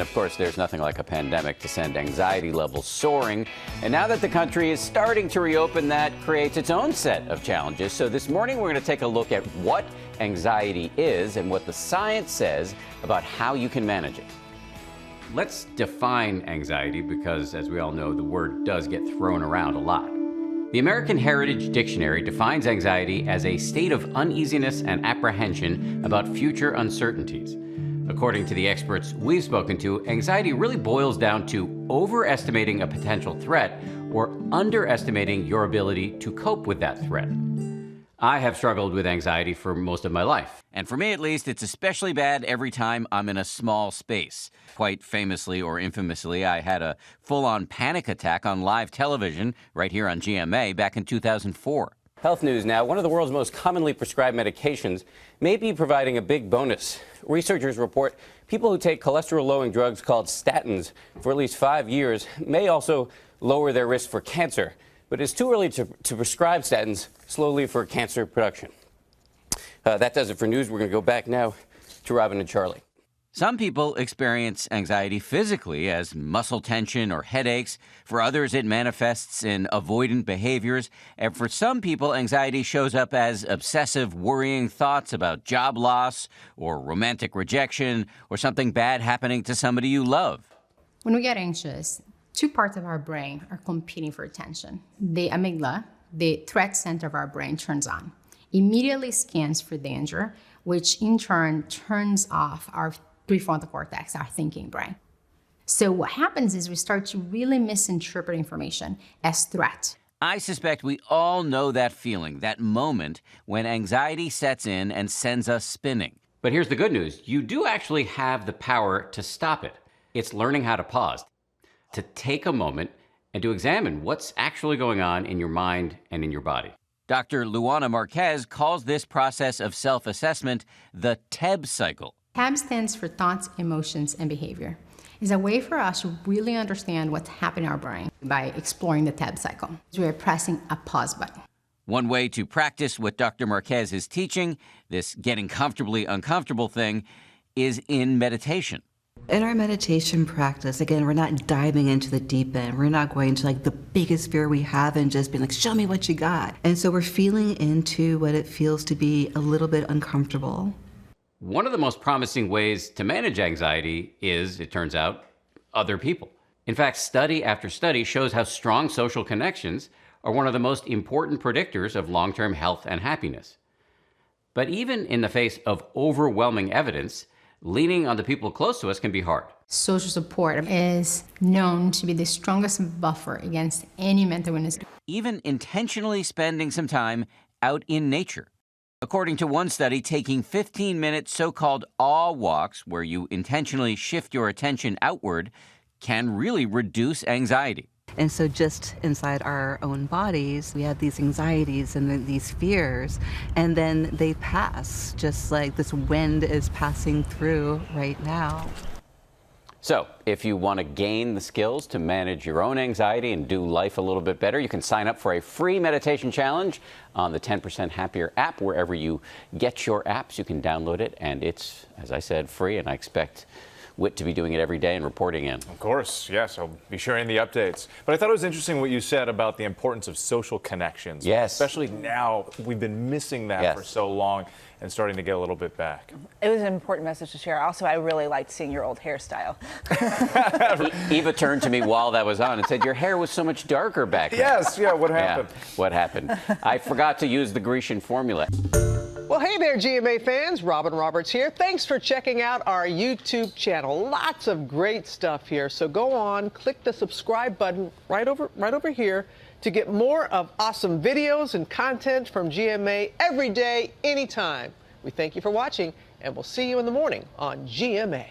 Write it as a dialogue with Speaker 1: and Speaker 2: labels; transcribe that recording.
Speaker 1: Of course, there's nothing like a pandemic to send anxiety levels soaring. And now that the country is starting to reopen, that creates its own set of challenges. So this morning, we're going to take a look at what anxiety is and what the science says about how you can manage it. Let's define anxiety because, as we all know, the word does get thrown around a lot. The American Heritage Dictionary defines anxiety as a state of uneasiness and apprehension about future uncertainties. According to the experts we've spoken to, anxiety really boils down to overestimating a potential threat or underestimating your ability to cope with that threat. I have struggled with anxiety for most of my life. And for me, at least, it's especially bad every time I'm in a small space. Quite famously or infamously, I had a full-on panic attack on live television right here on GMA back in 2004. Health news now. One of the world's most commonly prescribed medications may be providing a big bonus. Researchers report people who take cholesterol-lowering drugs called statins for at least 5 years may also lower their risk for cancer. But it's too early to prescribe statins slowly for cancer production. That does it for news. We're going to go back now to Robin and Charlie. Some people experience anxiety physically as muscle tension or headaches. For others, it manifests in avoidant behaviors. And for some people, anxiety shows up as obsessive, worrying thoughts about job loss or romantic rejection or something bad happening to somebody you love.
Speaker 2: When we get anxious, two parts of our brain are competing for attention. The amygdala, the threat center of our brain, turns on. Immediately scans for danger, which in turn turns off our prefrontal cortex, our thinking brain. So what happens is we start to really misinterpret information as threat.
Speaker 1: I suspect we all know that feeling, that moment when anxiety sets in and sends us spinning. But here's the good news. You do actually have the power to stop it. It's learning how to pause, to take a moment and to examine what's actually going on in your mind and in your body. Dr. Luana Marquez calls this process of self-assessment the TEB cycle.
Speaker 2: TEB stands for thoughts, emotions, and behavior. It's a way for us to really understand what's happening in our brain by exploring the TEB cycle. So we're pressing a pause button.
Speaker 1: One way to practice what Dr. Marquez is teaching, this getting comfortably uncomfortable thing, is in meditation.
Speaker 3: In our meditation practice, again, we're not diving into the deep end. We're not going to like the biggest fear we have and just being like, show me what you got. And so we're feeling into what it feels to be a little bit uncomfortable.
Speaker 1: One of the most promising ways to manage anxiety is, it turns out, other people. In fact, study after study shows how strong social connections are one of the most important predictors of long-term health and happiness. But even in the face of overwhelming evidence, leaning on the people close to us can be hard.
Speaker 2: Social support is known to be the strongest buffer against any mental illness.
Speaker 1: Even intentionally spending some time out in nature. According to one study, taking 15-minute so-called awe walks, where you intentionally shift your attention outward, can really reduce anxiety.
Speaker 3: And so just inside our own bodies, we have these anxieties and these fears, and then they pass, just like this wind is passing through right now.
Speaker 1: So, if you want to gain the skills to manage your own anxiety and do life a little bit better, you can sign up for a free meditation challenge on the 10% Happier app. Wherever you get your apps, you can download it, and it's, as I said, free, and I expect Whit to be doing it every day and reporting in.
Speaker 4: Of course, yes, I'll be sharing the updates. But I thought it was interesting what you said about the importance of social connections.
Speaker 1: Yes.
Speaker 4: Especially now, we've been missing that for so long and starting to get a little bit back.
Speaker 5: It was an important message to share. Also, I really liked seeing your old hairstyle.
Speaker 1: Eva turned to me while that was on and said, your hair was so much darker back then.
Speaker 4: Yes, yeah, what happened?
Speaker 1: Yeah, what happened? I forgot to use the Grecian formula.
Speaker 6: Well, hey there, GMA fans. Robin Roberts here. Thanks for checking out our YouTube channel. Lots of great stuff here. So go on, click the subscribe button right over here to get more of awesome videos and content from GMA every day, anytime. We thank you for watching, and we'll see you in the morning on GMA.